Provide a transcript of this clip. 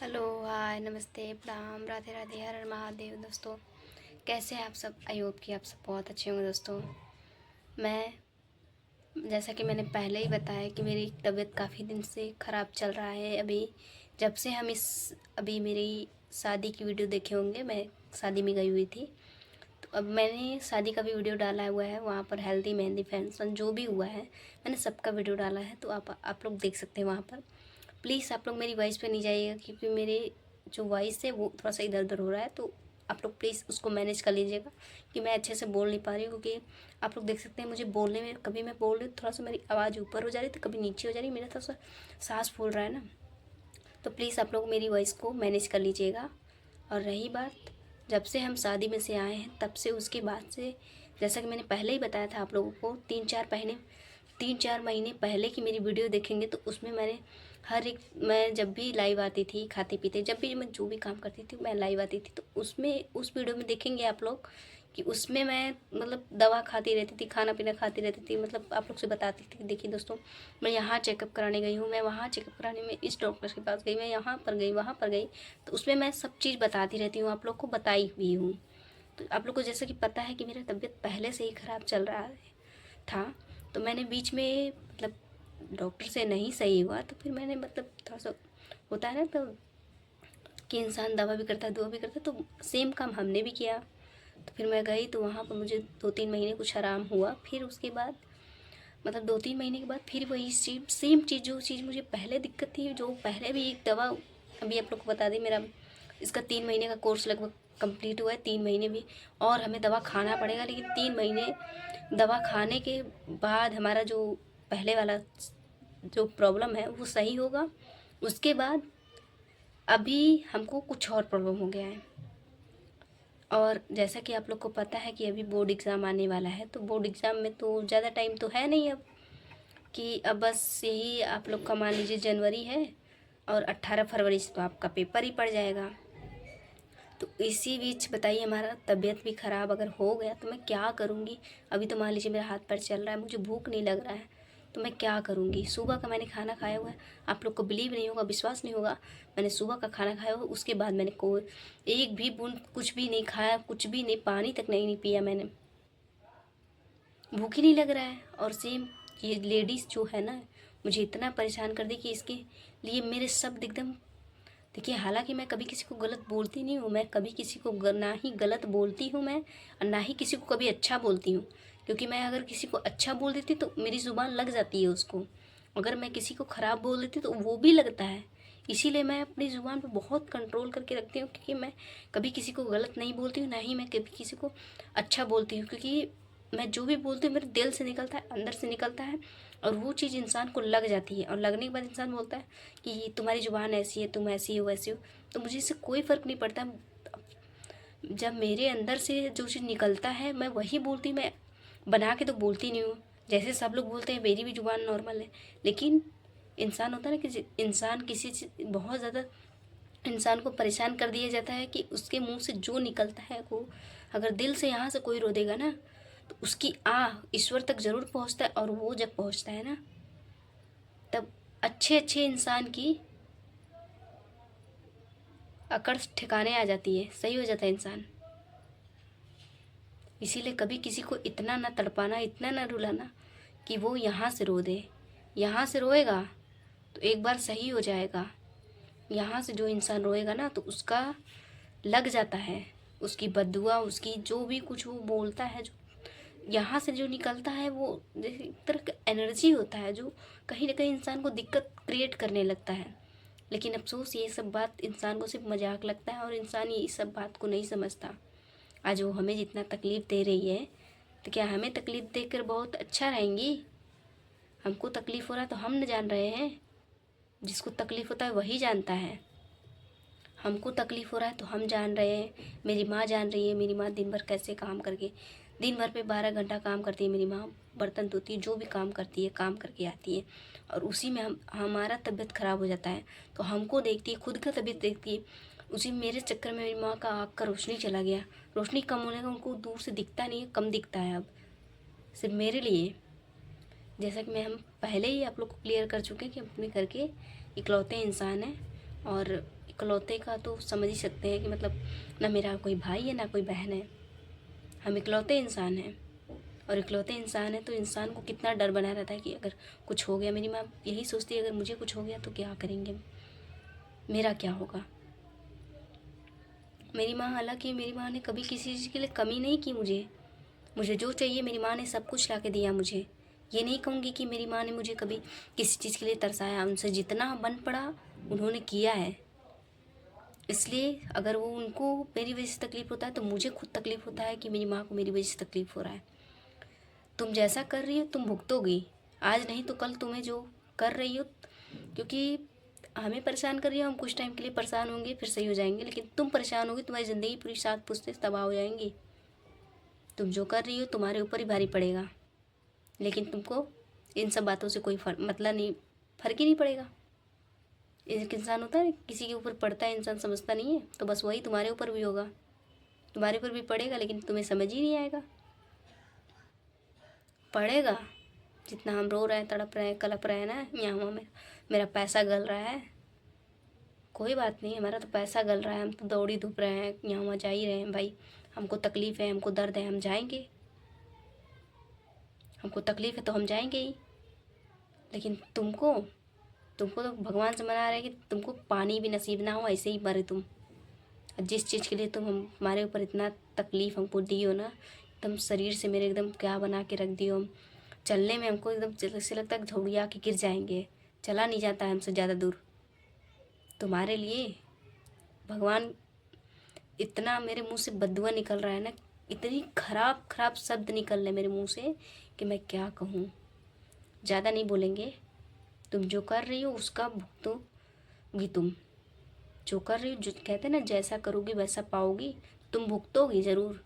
Hello, हाय, नमस्ते, प्रणाम, राधे राधे, हर हर महादेव। दोस्तों, कैसे हैं आप सब? आई होप कि आप सब बहुत अच्छे होंगे। दोस्तों, मैं जैसा कि मैंने पहले ही बताया कि मेरी तबीयत काफ़ी दिन से ख़राब चल रहा है। अभी जब से हम अभी मेरी शादी की वीडियो देखे होंगे, मैं शादी में गई हुई थी। तो अब मैंने शादी का भी वीडियो डाला हुआ है, वहाँ पर हल्दी मेहंदी फंक्शन जो भी हुआ है मैंने सबका वीडियो डाला है, तो आप लोग देख सकते हैं वहाँ पर। प्लीज़ आप लोग मेरी वॉइस पे नहीं जाइएगा, क्योंकि मेरे जो वॉइस है वो थोड़ा सा इधर उधर हो रहा है, तो आप लोग प्लीज़ उसको मैनेज कर लीजिएगा कि मैं अच्छे से बोल नहीं पा रही हूँ। क्योंकि आप लोग देख सकते हैं मुझे बोलने में, कभी मैं बोल रही हूँ थोड़ा सा मेरी आवाज़ ऊपर हो जा रही है, तो कभी नीचे हो जा रही है, मेरा थोड़ा सा सांस फूल रहा है ना। तो प्लीज़ आप लोग मेरी वॉइस को मैनेज कर लीजिएगा। और रही बात, जब से हम शादी में से आए हैं तब से उसके बाद से, जैसा कि मैंने पहले ही बताया था आप लोगों को, 3-4 महीने पहले की मेरी वीडियो देखेंगे तो उसमें मैंने मैं जब भी लाइव आती थी खाते पीते, जब भी मैं जो भी काम करती थी मैं लाइव आती थी, तो उसमें उस वीडियो में देखेंगे आप लोग कि उसमें मैं मतलब दवा खाती रहती थी, खाना पीना खाती रहती थी, मतलब आप लोग से बताती थी। देखिए दोस्तों, मैं यहाँ चेकअप कराने गई हूँ, मैं वहाँ चेकअप कराने में इस डॉक्टर के पास गई, मैं यहाँ पर गई, वहाँ पर गई, तो उसमें मैं सब चीज़ बताती रहती हूँ, आप लोग को बताई भी हूँ। तो आप लोग को जैसा कि पता है कि मेरा तबीयत पहले से ही ख़राब चल रहा था, तो मैंने बीच में मतलब डॉक्टर से नहीं सही हुआ, तो फिर मैंने मतलब थोड़ा सा होता है ना, तो कि इंसान दवा भी करता है दुआ भी करता है, तो सेम काम हमने भी किया। तो फिर मैं गई तो वहाँ पर मुझे 2-3 महीने कुछ आराम हुआ। फिर उसके बाद मतलब 2-3 महीने के बाद फिर वही चीज़, सेम चीज़, जो चीज़ मुझे पहले दिक्कत थी, जो पहले भी एक दवा, अभी आप लोग को बता दें, मेरा इसका 3 महीने का कोर्स लगभग कंप्लीट हुआ है। 3 महीने भी और हमें दवा खाना पड़ेगा, लेकिन 3 महीने दवा खाने के बाद हमारा जो पहले वाला जो प्रॉब्लम है वो सही होगा। उसके बाद अभी हमको कुछ और प्रॉब्लम हो गया है। और जैसा कि आप लोग को पता है कि अभी बोर्ड एग्ज़ाम आने वाला है, तो बोर्ड एग्ज़ाम में तो ज़्यादा टाइम तो है नहीं अब, कि अब बस यही आप लोग का मान लीजिए जनवरी है और 18 फरवरी से तो आपका पेपर ही पड़ जाएगा। तो इसी बीच बताइए, हमारा तबीयत भी ख़राब अगर हो गया तो मैं क्या करूँगी? अभी तो मान लीजिए मेरा हाथ पैर चल रहा है, मुझे भूख नहीं लग रहा है, तो मैं क्या करूँगी? सुबह का मैंने खाना खाया हुआ है, आप लोग को बिलीव नहीं होगा, विश्वास नहीं होगा, मैंने सुबह का खाना खाया हुआ, उसके बाद मैंने कोई एक भी बूंद कुछ भी नहीं खाया, कुछ भी नहीं, पानी तक नहीं पिया मैंने। भूख ही नहीं लग रहा है। और सेम ये लेडीज़ जो है ना, मुझे इतना परेशान कर दी कि इसके लिए मेरे शब्द एकदम, देखिए हालांकि मैं कभी किसी को गलत बोलती नहीं हूँ, मैं कभी किसी को ना ही गलत बोलती हूँ मैं, और ना ही किसी को कभी अच्छा बोलती हूँ। क्योंकि मैं अगर किसी को अच्छा बोल देती तो मेरी ज़ुबान लग जाती है उसको, अगर मैं किसी को ख़राब बोल देती तो वो भी लगता है। इसीलिए मैं अपनी ज़ुबान पे बहुत कंट्रोल करके रखती हूँ, क्योंकि मैं कभी किसी को गलत नहीं बोलती हूँ, ना ही मैं कभी किसी को अच्छा बोलती हूँ। क्योंकि मैं जो भी बोलती हूँ मेरे दिल से निकलता है, अंदर से निकलता है, और वो चीज़ इंसान को लग जाती है, और लगने के बाद इंसान बोलता है कि तुम्हारी ज़ुबान ऐसी है, तुम ऐसी हो वैसी हो। तो मुझे इससे कोई फ़र्क नहीं पड़ता, जब मेरे अंदर से जो चीज़ निकलता है मैं वही बोलती, मैं बना के तो बोलती नहीं हूँ। जैसे सब लोग बोलते हैं मेरी भी ज़ुबान नॉर्मल है, लेकिन इंसान होता है ना कि इंसान किसी चीज़ बहुत ज़्यादा इंसान को परेशान कर दिया जाता है कि उसके मुंह से जो निकलता है वो, अगर दिल से यहाँ से कोई रो देगा ना, तो उसकी आह ईश्वर तक ज़रूर पहुँचता है, और वो जब पहुँचता है ना, तब अच्छे अच्छे इंसान की अकड़ ठिकाने आ जाती है, सही हो जाता है इंसान। इसीलिए कभी किसी को इतना ना तड़पाना, इतना ना रुलाना कि वो यहाँ से रो दे। यहाँ से रोएगा तो एक बार सही हो जाएगा। यहाँ से जो इंसान रोएगा ना तो उसका लग जाता है, उसकी बद्दुआ, उसकी जो भी कुछ वो बोलता है, जो यहाँ से जो निकलता है वो जैसे एक तरह का एनर्जी होता है, जो कहीं ना कहीं इंसान को दिक्कत क्रिएट करने लगता है। लेकिन अफसोस ये सब बात इंसान को सिर्फ मजाक लगता है, और इंसान ये सब बात को नहीं समझता। आज वो हमें जितना तकलीफ़ दे रही है, तो क्या हमें तकलीफ़ देकर बहुत अच्छा रहेंगी? हमको तकलीफ़ हो रहा है तो हम न जान रहे हैं, जिसको तकलीफ़ होता है वही जानता है। हमको तकलीफ़ हो रहा है तो हम जान रहे हैं, मेरी माँ जान रही है, मेरी माँ दिन भर कैसे काम करके, दिन भर पे 12 घंटा काम करती है मेरी माँ, बर्तन धोती है, जो भी काम करती है काम करके आती है, और उसी में हमारा तबीयत ख़राब हो जाता है तो हमको देखती है, खुद का तबीयत देखती है, उसी मेरे चक्कर में मेरी माँ का आँख का रोशनी चला गया, रोशनी कम होने का उनको दूर से दिखता नहीं है, कम दिखता है अब, सिर्फ मेरे लिए। जैसा कि हम पहले ही आप लोग को क्लियर कर चुके हैं कि अपने घर के इकलौते इंसान हैं, और इकलौते का तो समझ ही सकते हैं कि मतलब ना मेरा कोई भाई है ना कोई बहन है, हम इकलौते इंसान हैं। और इकलौते इंसान है तो इंसान को कितना डर बना रहता है कि अगर कुछ हो गया, मेरी माँ यही सोचती है अगर मुझे कुछ हो गया तो क्या करेंगे, मेरा क्या होगा। मेरी माँ, हालांकि मेरी माँ ने कभी किसी चीज़ के लिए कमी नहीं की मुझे, मुझे जो चाहिए मेरी माँ ने सब कुछ ला के दिया मुझे। ये नहीं कहूँगी कि मेरी माँ ने मुझे कभी किसी चीज़ के लिए तरसाया, उनसे जितना बन पड़ा उन्होंने किया है। इसलिए अगर वो उनको मेरी वजह से तकलीफ़ होता है तो मुझे खुद तकलीफ़ होता है कि मेरी माँ को मेरी वजह से तकलीफ़ हो रहा है। तुम जैसा कर रही हो तुम भुगतोगी, आज नहीं तो कल तुम्हें जो कर रही हो, क्योंकि हमें परेशान कर रही हो, हम कुछ टाइम के लिए परेशान होंगे फिर सही हो जाएंगे, लेकिन तुम परेशान होगी तुम्हारी ज़िंदगी पूरी 7 पुश्तें तबाह हो जाएंगी। तुम जो कर रही हो तुम्हारे ऊपर ही भारी पड़ेगा, लेकिन तुमको इन सब बातों से कोई मतलब नहीं, फ़र्क ही नहीं पड़ेगा। एक इंसान होता है किसी के ऊपर पड़ता है, इंसान समझता नहीं है, तो बस वही तुम्हारे ऊपर भी होगा, तुम्हारे ऊपर भी पड़ेगा लेकिन तुम्हें समझ ही नहीं आएगा। पड़ेगा, जितना हम रो रहे हैं, तड़प रहे हैं, कलप रहे हैं ना, यहाँ वहाँ में मेरा पैसा गल रहा है, कोई बात नहीं, हमारा तो पैसा गल रहा है, हम तो दौड़ी धूप रहे हैं, यहाँ वहाँ जा ही रहे हैं भाई। हमको तकलीफ़ है, हमको दर्द है, हम जाएंगे, हमको तकलीफ़ है तो हम जाएंगे ही। लेकिन तुमको तुमको तो भगवान से मना रहे हैं कि तुमको पानी भी नसीब ना हो, ऐसे ही मरे तुम। जिस चीज़ के लिए तुम हमारे ऊपर इतना तकलीफ़ हमको दी हो ना, एकदम शरीर से मेरे एकदम क्या बना के रख दियो। चलने में हमको एकदम ऐसे लगता है झौड़िया के गिर जाएंगे, चला नहीं जाता है हमसे ज़्यादा दूर। तुम्हारे लिए भगवान, इतना मेरे मुंह से बददुआ निकल रहा है ना, इतनी खराब खराब शब्द निकल रहे मेरे मुंह से कि मैं क्या कहूँ। ज़्यादा नहीं बोलेंगे, तुम जो कर रही हो उसका भुगतोगी तुम, जो कर रही हो, जो कहते हैं ना जैसा करोगी वैसा पाओगी, तुम भुगतोगी ज़रूर।